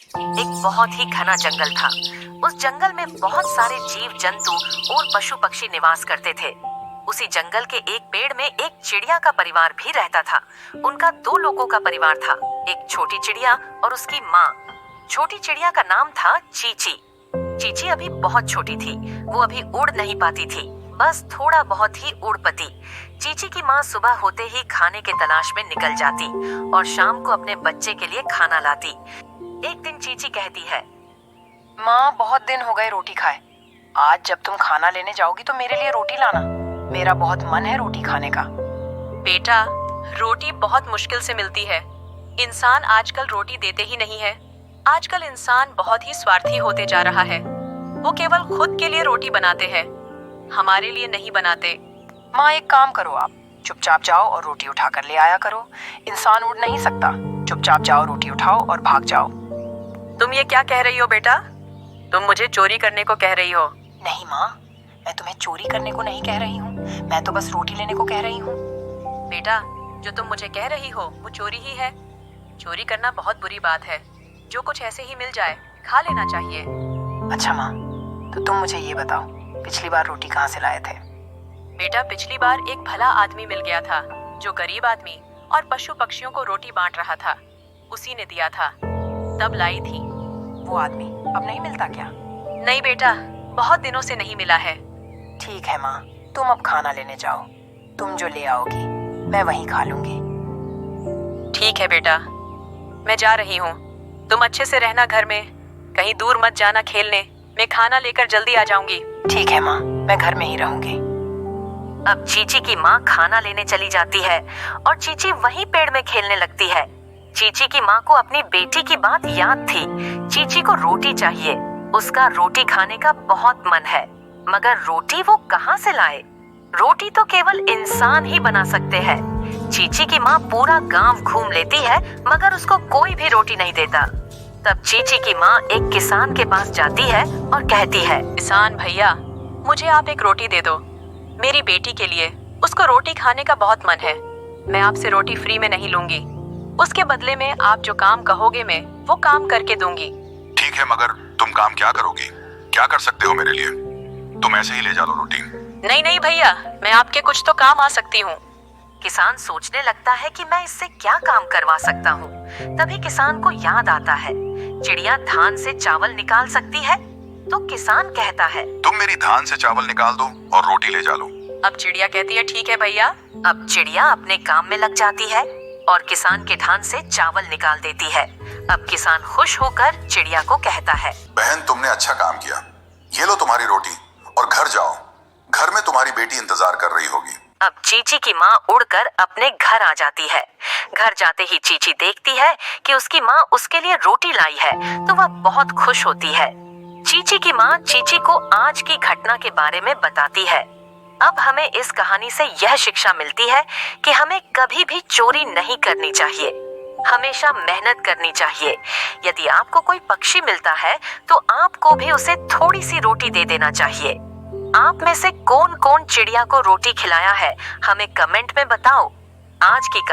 एक बहुत ही घना जंगल था। उस जंगल में बहुत सारे जीव जंतु और पशु पक्षी निवास करते थे। उसी जंगल के एक पेड़ में एक चिड़िया का परिवार भी रहता था। उनका दो लोगों का परिवार था, एक छोटी चिड़िया और उसकी माँ। छोटी चिड़िया का नाम था चीची। चीची अभी बहुत छोटी थी, वो अभी उड़ नहीं पाती थी, बस थोड़ा बहुत ही उड़ पाती। चीची की माँ सुबह होते ही खाने के तलाश में निकल जाती और शाम को अपने बच्चे के लिए खाना लाती। एक दिन चीची कहती है, माँ बहुत दिन हो गए रोटी खाए। आज जब तुम खाना लेने जाओगी तो मेरे लिए रोटी लाना, मेरा बहुत मन है रोटी खाने का। बेटा, रोटी बहुत मुश्किल से मिलती है। इंसान आजकल रोटी देते ही नहीं है। आजकल इंसान बहुत ही स्वार्थी होते जा रहा है। वो केवल खुद के लिए रोटी बनाते हैं, हमारे लिए नहीं बनाते। माँ एक काम करो, आप चुपचाप जाओ और रोटी उठा कर ले आया करो। इंसान उड़ नहीं सकता, चुपचाप जाओ, रोटी उठाओ और भाग जाओ। तुम ये क्या कह रही हो बेटा? तुम मुझे चोरी करने को कह रही हो? नहीं माँ, मैं तुम्हें चोरी करने को नहीं कह रही हूँ, मैं तो बस रोटी लेने को कह रही हूँ। बेटा, जो तुम मुझे कह रही हो वो चोरी ही है। चोरी करना बहुत बुरी बात है। जो कुछ ऐसे ही मिल जाए खा लेना चाहिए। अच्छा माँ, तो तुम मुझे ये बताओ, पिछली बार रोटी कहाँ से लाए थे? बेटा, पिछली बार एक भला आदमी मिल गया था जो गरीब आदमी और पशु पक्षियों को रोटी बांट रहा था। उसी ने दिया था, तब लाई थी। वो आदमी अब नहीं मिलता क्या? नहीं बेटा, बहुत दिनों से नहीं मिला है। ठीक है माँ, तुम अब खाना लेने जाओ। तुम जो ले आओगी मैं वहीं खा लूंगी। ठीक है बेटा, मैं जा रही हूँ। तुम अच्छे से रहना घर में, कहीं दूर मत जाना खेलने। मैं खाना लेकर जल्दी आ जाऊंगी। ठीक है माँ, मैं घर में ही रहूंगी। अब चीची की माँ खाना लेने चली जाती है और चीची वहीं पेड़ में खेलने लगती है। चीची की माँ को अपनी बेटी की बात याद थी। चीची को रोटी चाहिए, उसका रोटी खाने का बहुत मन है, मगर रोटी वो कहाँ से लाए? रोटी तो केवल इंसान ही बना सकते हैं। चीची की माँ पूरा गांव घूम लेती है, मगर उसको कोई भी रोटी नहीं देता। तब चीची की माँ एक किसान के पास जाती है और कहती है, किसान भैया, मुझे आप एक रोटी दे दो, मेरी बेटी के लिए। उसको रोटी खाने का बहुत मन है। मैं आपसे रोटी फ्री में नहीं लूंगी, उसके बदले में आप जो काम कहोगे मैं वो काम करके दूंगी। ठीक है, मगर तुम काम क्या करोगी? क्या कर सकते हो मेरे लिए? तुम ऐसे ही ले जा लो रोटी। नहीं नहीं भैया, मैं आपके कुछ तो काम आ सकती हूँ। किसान सोचने लगता है कि मैं इससे क्या काम करवा सकता हूँ। तभी किसान को याद आता है, चिड़िया धान से चावल निकाल सकती है। तो किसान कहता है, तुम मेरी धान से चावल निकाल दो और रोटी ले जा लो। अब चिड़िया कहती है, ठीक है भैया। अब चिड़िया अपने काम में लग जाती है और किसान के धान से चावल निकाल देती है। अब किसान खुश होकर चिड़िया को कहता है, बहन, तुमने अच्छा काम किया। ये लो तुम्हारी रोटी और घर जाओ। घर में तुम्हारी बेटी इंतजार कर रही होगी। अब चीची की माँ उड़कर अपने घर आ जाती है। घर जाते ही चीची देखती है कि उसकी माँ उसके लिए रोटी लाई है, तो वह बहुत खुश होती है। चीची की माँ चीची को आज की घटना के बारे में बताती है। अब हमें इस कहानी से यह शिक्षा मिलती है कि हमें कभी भी चोरी नहीं करनी चाहिए, हमेशा मेहनत करनी चाहिए। यदि आपको कोई पक्षी मिलता है तो आपको भी उसे थोड़ी सी रोटी दे देना चाहिए। आप में से कौन कौन चिड़िया को रोटी खिलाया है, हमें कमेंट में बताओ। आज की कहानी